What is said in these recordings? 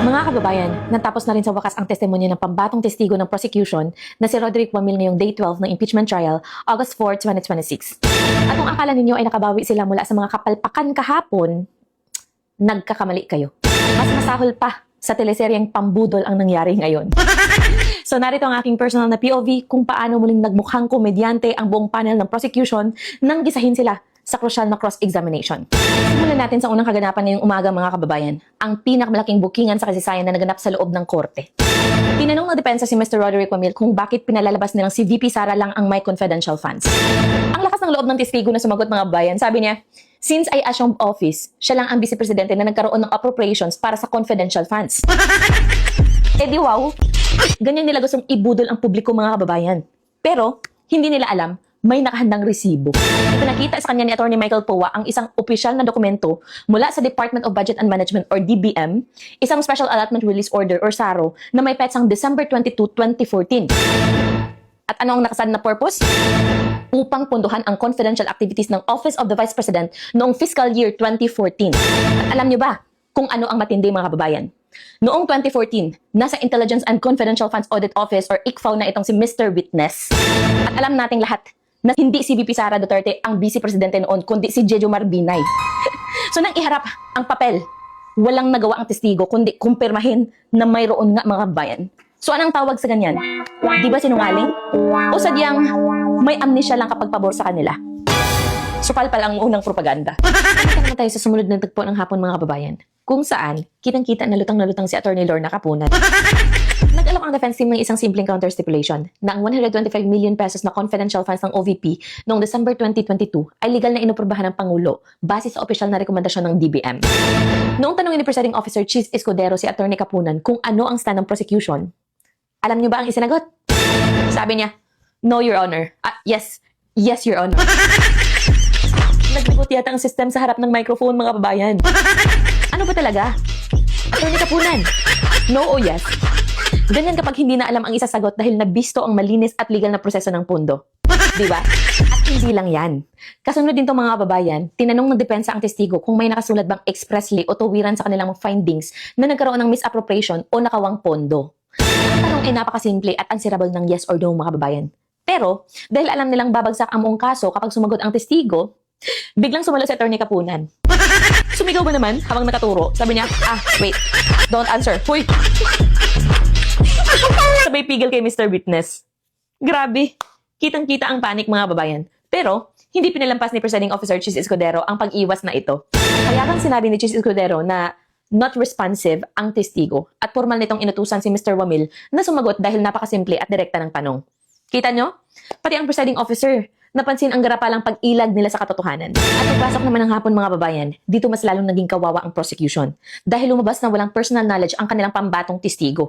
Mga kababayan, natapos na rin sa wakas ang testimonya ng pambatong testigo ng prosecution na si Roderick Wamil ngayong Day 12 ng impeachment trial, August 4, 2026. At kung akala ninyo ay nakabawi sila mula sa mga kapalpakan kahapon, nagkakamali kayo. Mas masahol pa sa teleseryeng pambudol ang nangyari ngayon. So narito ang aking personal na POV kung paano muling nagmukhang komedyante ang buong panel ng prosecution nang gisahin sila sa crucial na cross-examination. Simulan natin sa unang kaganapan ngayong umaga mga kababayan, ang pinakamalaking bukingan sa kasaysayan na naganap sa loob ng korte. Tinanong ng depensa si Mr. Roderick Wamil kung bakit pinalalabas nilang si VP Sara lang ang may confidential funds. Ang lakas ng loob ng testigo na sumagot mga kababayan, sabi niya, since I assumed office, siya lang ang vice presidente na nagkaroon ng appropriations para sa confidential funds. Eh di wow, ganyan nila gustong ibudol ang publiko mga kababayan. Pero, hindi nila alam, may nakahandang resibo. Ipinakita sa kanya ni Atty. Michael Poa ang isang opisyal na dokumento mula sa Department of Budget and Management or DBM, isang Special Allotment Release Order or SARO na may petsang December 22, 2014. At ano ang nakasaad na purpose? Upang punduhan ang confidential activities ng Office of the Vice President noong fiscal year 2014. At alam niyo ba kung ano ang matindi mga kababayan? Noong 2014, nasa Intelligence and Confidential Funds Audit Office or ICFAO na itong si Mr. Witness. At alam nating lahat na hindi si VP Sara Duterte ang vice presidente noon, kundi si Jejomar Binay. So nang iharap ang papel, walang nagawa ang testigo, kundi kumpirmahin na mayroon nga mga kababayan. So anong tawag sa ganyan? Di ba sinungaling? O sadyang may amnesia lang kapag pabor sa kanila? Supalpal ang unang propaganda. Punta naman tayo sa sumunod na tagpo ng hapon mga kababayan, kung saan kitang-kita na lutang si Atty. Lorna Capunan. Nag-alok ang defense team ng isang simpleng counter stipulation na ang 125 million pesos na confidential funds ng OVP noong December 2022 ay legal na inaprubahan ng Pangulo base sa opisyal na rekomendasyon ng DBM. Noong tanongin ni Presiding Officer Cheese Escudero si Atty. Capunan kung ano ang stand ng prosecution, alam niyo ba ang isinagot? Sabi niya, no, Your Honor. Yes, Your Honor. Nagligot yata ang system sa harap ng microphone mga kababayan. Ano ba talaga? Atty. Capunan, no o yes? Ganyan kapag hindi na alam ang isasagot dahil nabisto ang malinis at legal na proseso ng pundo. Diba? At hindi lang yan. Kasunod din to mga kababayan, tinanong ng depensa ang testigo kung may nakasulat bang expressly o tuwiran sa kanilang findings na nagkaroon ng misappropriation o nakawang pondo. Ang tanong ay napakasimple at answerable ng yes or no mga kababayan. Pero, dahil alam nilang babagsak ang buong kaso kapag sumagot ang testigo, biglang sumalo si Atty. Capunan. Sumigaw ba naman habang nakaturo? Sabi niya, wait, don't answer. Huy! Sabay pigil kay Mr. Witness. Grabe, kitang-kita ang panik mga babayan. Pero, hindi pinalampas ni Presiding Officer Cheese Escudero ang pag-iwas na ito. Kaya kang sinabi ni Cheese Escudero na not responsive ang testigo at formal nitong inutusan si Mr. Wamil na sumagot dahil napakasimple at direkta ng tanong. Kita nyo? Pati ang Presiding Officer, napansin ang garapalang pag-ilag nila sa katotohanan. At pagpasok naman ng hapon mga babayan, dito mas lalong naging kawawa ang prosecution. Dahil lumabas na walang personal knowledge ang kanilang pambatong testigo.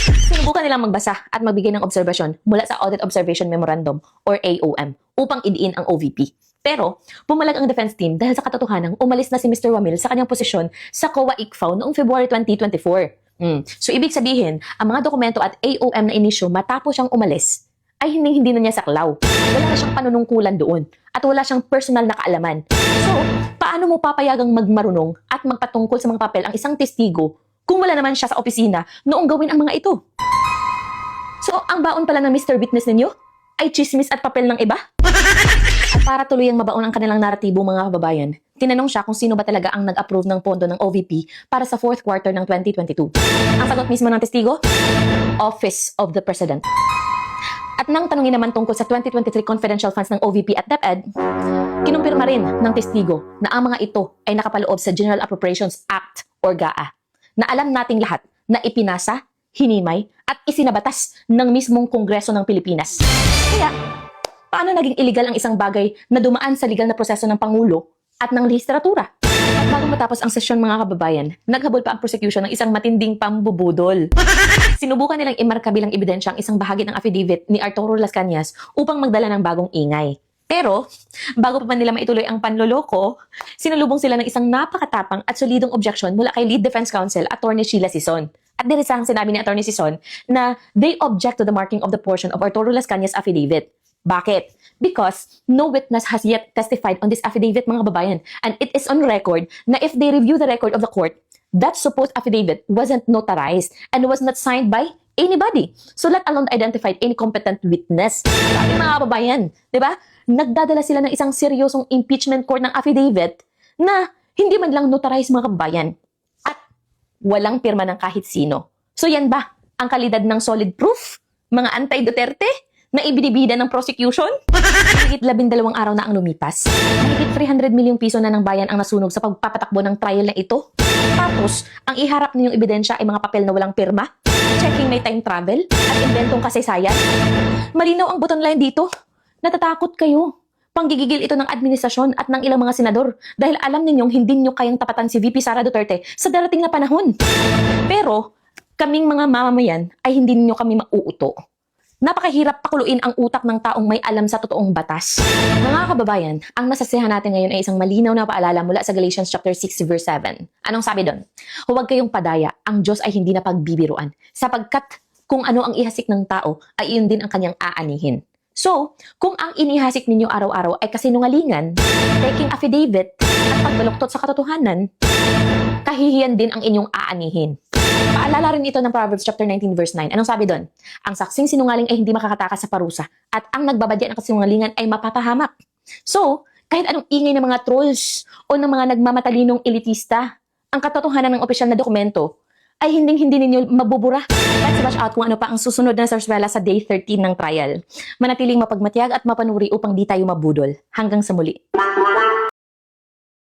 Sinubukan nilang magbasa at magbigay ng obserbasyon mula sa Audit Observation Memorandum or AOM upang idiin ang OVP. Pero, pumalag ang defense team dahil sa katotohanan umalis na si Mr. Wamil sa kanyang posisyon sa COA ICFAO noong February 2024. So, ibig sabihin, ang mga dokumento at AOM na inisyo matapos siyang umalis ay hindi na niya saklaw. Wala na siyang panunungkulan doon at wala siyang personal na kaalaman. So, paano mo papayagang magmarunong at magpatungkol sa mga papel ang isang testigo kung wala naman siya sa opisina noong gawin ang mga ito? So, ang baon pala ng Mr. Witness ninyo ay chismis at papel ng iba? At para tuluyang mabaon ang kanilang naratibo mga kababayan, tinanong siya kung sino ba talaga ang nag-approve ng pondo ng OVP para sa fourth quarter ng 2022. Ang sagot mismo ng testigo? Office of the President. At nang tanungin naman tungkol sa 2023 confidential funds ng OVP at DepEd, kinumpirma rin ng testigo na ang mga ito ay nakapaloob sa General Appropriations Act or GAA na alam nating lahat na ipinasa, hinimay at isinabatas ng mismong Kongreso ng Pilipinas. Kaya, paano naging illegal ang isang bagay na dumaan sa legal na proseso ng Pangulo at ng lehislatura? At bago matapos ang sesyon mga kababayan, naghabol pa ang prosecution ng isang matinding pambubudol. Sinubukan nilang imarka bilang ebidensya ang isang bahagi ng affidavit ni Arturo Las Cañas upang magdala ng bagong ingay. Pero, bago pa man nila maituloy ang panloloko, sinalubong sila ng isang napakatapang at solidong objection mula kay Lead Defense Counsel, Atty. Sheila Sison. At diresang sinabi ni Atty. Sison na they object to the marking of the portion of Arturo Las Cañas affidavit. Bakit? Because no witness has yet testified on this affidavit mga kababayan. And it is on record na if they review the record of the court, that supposed affidavit wasn't notarized and was not signed by anybody. So let alone identified any competent witness. Sabi mga kababayan, di ba? Nagdadala sila ng isang seryosong impeachment court ng affidavit na hindi man lang notarized mga kababayan at walang pirma ng kahit sino. So yan ba ang kalidad ng solid proof? Mga anti-Duterte na ibinibida ng prosecution? Mahigit 12 araw na ang lumipas. Mahigit 300 milyong piso na ng bayan ang nasunog sa pagpapatakbo ng trial na ito. Tapos, ang iharap ninyong ebidensya ay mga papel na walang pirma, checking may time travel, at inventong kasaysayan. Malinaw ang bottom line dito. Natatakot kayo. Panggigigil ito ng administrasyon at ng ilang mga senador dahil alam ninyong hindi nyo kayang tapatan si VP Sara Duterte sa darating na panahon. Pero, kaming mga mamamayan ay hindi ninyo kami mauuto. Napakahirap pakuluin ang utak ng taong may alam sa totoong batas. Mga kababayan, ang nasasayahan natin ngayon ay isang malinaw na paalala mula sa Galatians chapter 6 verse 7. Anong sabi doon? Huwag kayong padaya, ang Diyos ay hindi na pagbibiruan, sapagkat kung ano ang ihasik ng tao ay iyon din ang kanyang aanihin. So, kung ang inihasik ninyo araw-araw ay kasinungalingan, taking affidavit, at pagbaluktot sa katotohanan, kahihiyan din ang inyong aanihin. Paalala rin ito ng Proverbs chapter 19 verse 9. Anong sabi doon? Ang saksing sinungaling ay hindi makakatakas sa parusa at ang nagbabadya ng kasinungalingan ay mapapahamak. So, kahit anong ingay ng mga trolls o ng mga nagmamatalinong elitista, ang katotohanan ng opisyal na dokumento ay hindi ninyo mabubura. Let's watch out kung ano pa ang susunod na sarswela sa day 13 ng trial. Manatiling mapagmatiyag at mapanuri upang di tayo mabudol. Hanggang sa muli.